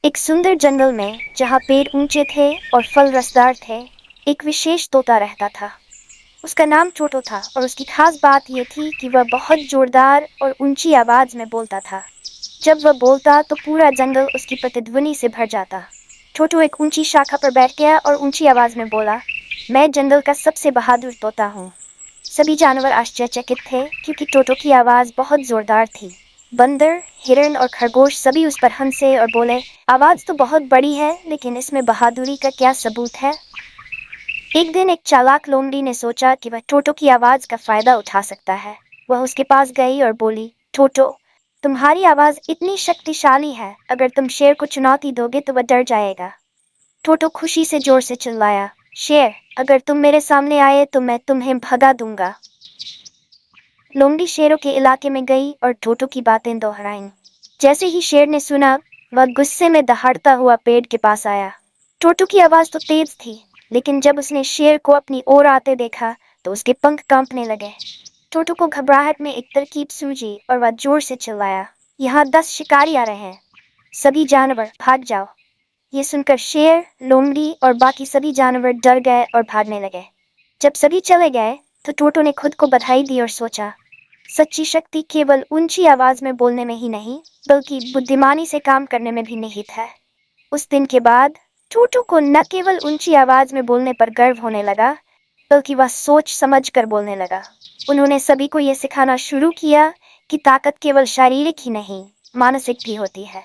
एक सुंदर जंगल में जहाँ पेड़ ऊंचे थे और फल रसदार थे, एक विशेष तोता रहता था। उसका नाम टोटो था और उसकी खास बात यह थी कि वह बहुत जोरदार और ऊंची आवाज में बोलता था। जब वह बोलता तो पूरा जंगल उसकी प्रतिध्वनि से भर जाता। टोटो एक ऊंची शाखा पर बैठ गया और ऊंची आवाज में बोला, मैं जंगल का सबसे बहादुर तोता हूँ। सभी जानवर आश्चर्यचकित थे क्योंकि टोटो की आवाज बहुत जोरदार थी। बंदर, हिरण और खरगोश सभी उस पर हंसे और बोले, आवाज तो बहुत बड़ी है, लेकिन इसमें बहादुरी का क्या सबूत है? एक दिन एक चालाक लोमड़ी ने सोचा कि वह टोटो की आवाज का फायदा उठा सकता है। वह उसके पास गई और बोली, टोटो, तुम्हारी आवाज इतनी शक्तिशाली है, अगर तुम शेर को चुनौती दोगे तो वह डर जाएगा। टोटो खुशी से जोर से चिल्लाया, शेर, अगर तुम मेरे सामने आए तो मैं तुम्हें भगा दूंगा। लोमड़ी शेरों के इलाके में गई और टोटो की बातें दोहराईं। जैसे ही शेर ने सुना, वह गुस्से में दहाड़ता हुआ पेड़ के पास आया। टोटो की आवाज तो तेज थी, लेकिन जब उसने शेर को अपनी ओर आते देखा तो उसके पंख कांपने लगे। टोटो को घबराहट में एक तरकीब सूझी और वह जोर से चिल्लाया, यहाँ 10 शिकारी आ रहे हैं, सभी जानवर भाग जाओ। ये सुनकर शेर, लोमड़ी और बाकी सभी जानवर डर गए और भागने लगे। जब सभी चले गए तो टोटो ने खुद को बधाई दी और सोचा, सच्ची शक्ति केवल ऊंची आवाज में बोलने में ही नहीं, बल्कि बुद्धिमानी से काम करने में भी निहित है। उस दिन के बाद टोटो को न केवल ऊंची आवाज में बोलने पर गर्व होने लगा, बल्कि वह सोच समझ कर बोलने लगा। उन्होंने सभी को यह सिखाना शुरू किया कि ताकत केवल शारीरिक ही नहीं, मानसिक भी होती है।